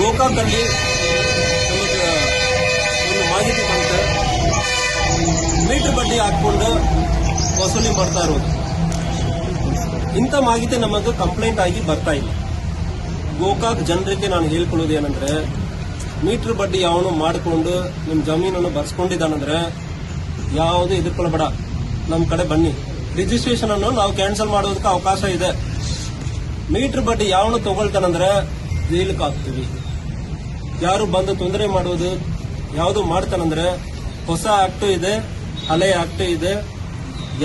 ಗೋಕಾಕಲ್ಲಿ ನಮಗೆ ಒಂದು ಮಾಹಿತಿ ಬಂತು, ಮೀಟರ್ ಬಡ್ಡಿ ಹಾಕೊಂಡು ವಸೂಲಿ ಮಾಡ್ತಾ ಇರೋದು. ಇಂಥ ಮಾಹಿತಿ ನಮಗೆ ಕಂಪ್ಲೇಂಟ್ ಆಗಿ ಬರ್ತಾ ಇಲ್ಲ. ಗೋಕಾಕ್ ಜನರಿಗೆ ನಾನು ಹೇಳ್ಕೊಳ್ಳೋದು ಏನಂದ್ರೆ, ಮೀಟರ್ ಬಡ್ಡಿ ಯಾವನು ಮಾಡಿಕೊಂಡು ನಿಮ್ಮ ಜಮೀನನ್ನು ಬರ್ಸ್ಕೊಂಡಿದ್ದಾನಂದ್ರೆ ಯಾವುದು ಎದುರ್ಕೊಳ್ಬೇಡ, ನಮ್ಮ ಕಡೆ ಬನ್ನಿ. ರಿಜಿಸ್ಟ್ರೇಷನ್ ಅನ್ನು ನಾವು ಕ್ಯಾನ್ಸಲ್ ಮಾಡೋದಕ್ಕೆ ಅವಕಾಶ ಇದೆ. ಮೀಟರ್ ಬಡ್ಡಿ ಯಾವನು ತಗೊಳ್ತಾನಂದ್ರೆ ಜೈಲಿಗೆ ಹಾಕ್ತೀವಿ. ಯಾರು ಬಂದು ತೊಂದರೆ ಮಾಡೋದು ಯಾವುದು ಮಾಡ್ತಾನಂದ್ರೆ ಹೊಸ ಆಕ್ಟ್ ಇದೆ, ಹಳೆ ಆಕ್ಟ್ ಇದೆ.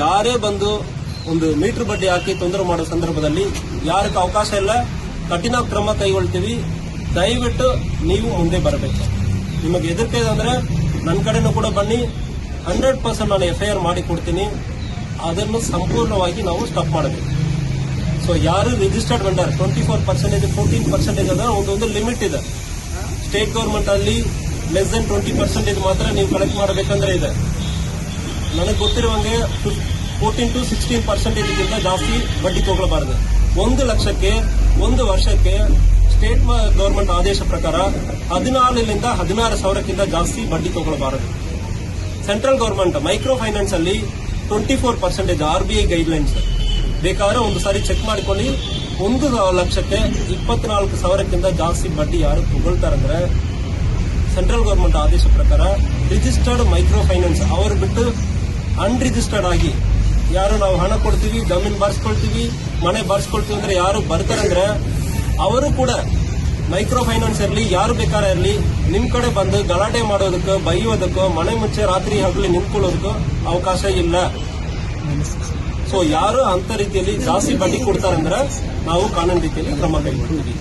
ಯಾರೇ ಬಂದು ಒಂದು ಮೀಟರ್ ಬಡ್ಡಿ ಹಾಕಿ ತೊಂದರೆ ಮಾಡೋ ಸಂದರ್ಭದಲ್ಲಿ ಯಾರಿಗೆ ಅವಕಾಶ ಇಲ್ಲ, ಕಠಿಣ ಕ್ರಮ ಕೈಗೊಳ್ತೀವಿ. ದಯವಿಟ್ಟು ನೀವು ಮುಂದೆ ಬರಬೇಕು. ನಿಮಗೆ ಹೆದರಿಕೆ ಇದೆ ಅಂದ್ರೆ ನನ್ನ ಕಡೆನೂ ಕೂಡ ಬನ್ನಿ, 100% ನಾನು FIR ಮಾಡಿ ಕೊಡ್ತೀನಿ. ಅದನ್ನು ಸಂಪೂರ್ಣವಾಗಿ ನಾವು ಸ್ಟಾಪ್ ಮಾಡಬೇಕು. ಸೊ ಯಾರು ರಿಜಿಸ್ಟರ್ಡ್ ವೆಂಡರ್ 24%, 14% ಅದ ಒಂದೊಂದು ಲಿಮಿಟ್ ಇದೆ. ಸ್ಟೇಟ್ ಗವರ್ಮೆಂಟ್ ಅಲ್ಲಿ ಲೆಸ್ ದೆನ್ 20% ಮಾತ್ರ ನೀವು ಕಲೆಕ್ಟ್ ಮಾಡಬೇಕಂದ್ರೆ ಇದೆ. ನನಗೆ ಗೊತ್ತಿರುವಂಗೆ 14 to 16% ಗಿಂತ ಜಾಸ್ತಿ ಬಡ್ಡಿ ತಗೊಳ್ಬಾರದು. 1 ಲಕ್ಷಕ್ಕೆ 1 ವರ್ಷಕ್ಕೆ ಸ್ಟೇಟ್ ಗವರ್ಮೆಂಟ್ ಆದೇಶ ಪ್ರಕಾರ 14ರಿಂದ 16,000ಕ್ಕಿಂತ ಜಾಸ್ತಿ ಬಡ್ಡಿ ತಗೊಳ್ಬಾರದು. ಸೆಂಟ್ರಲ್ ಗವರ್ಮೆಂಟ್ ಮೈಕ್ರೋ ಫೈನಾನ್ಸ್ ಅಲ್ಲಿ 24% RBI ಗೈಡ್ಲೈನ್ಸ್. ಬೇಕಾದ್ರೆ ಒಂದು ಸಾರಿ ಚೆಕ್ ಮಾಡಿಕೊಳ್ಳಿ. 1 ಲಕ್ಷಕ್ಕೆ 24,000ಕ್ಕಿಂತ ಜಾಸ್ತಿ ಬಡ್ಡಿ ಯಾರು ತಗೊಳ್ತಾರಂದ್ರೆ ಸೆಂಟ್ರಲ್ ಗವರ್ಮೆಂಟ್ ಆದೇಶ ಪ್ರಕಾರ ರಿಜಿಸ್ಟರ್ಡ್ ಮೈಕ್ರೋ ಫೈನಾನ್ಸ್ ಅವರು ಬಿಟ್ಟು ಅನ್ರಿಜಿಸ್ಟರ್ಡ್ ಆಗಿ ಯಾರು ನಾವು ಹಣ ಕೊಡ್ತೀವಿ, ಜಮೀನು ಬರ್ಸ್ಕೊಳ್ತೀವಿ, ಮನೆ ಬರ್ಸ್ಕೊಳ್ತೀವಿ ಅಂದ್ರೆ ಯಾರು ಬರ್ತಾರಂದ್ರೆ ಅವರು ಕೂಡ ಮೈಕ್ರೋ ಫೈನಾನ್ಸ್ ಇರಲಿ, ಯಾರು ಬೇಕಾದ್ರೆ ಇರಲಿ, ನಿಮ್ ಕಡೆ ಬಂದು ಗಲಾಟೆ ಮಾಡೋದಕ್ಕೂ, ಬೈಯೋದಕ್ಕೂ, ಮನೆ ಮುಂಚೆ ರಾತ್ರಿ ಹಗಲು ನಿಂತ್ಕೊಳ್ಳೋದಕ್ಕೂ ಅವಕಾಶ ಇಲ್ಲ. ಸೊ ಯಾರು ಅಂತ ರೀತಿಯಲ್ಲಿ ಜಾಸ್ತಿ ಬಡ್ಡಿ ಕೊಡ್ತಾರಂದ್ರೆ ನಾವು ಕಾನೂನು ರೀತಿಯಲ್ಲಿ ಕ್ರಮ ಕೈಗೊಳ್ತೀವಿ.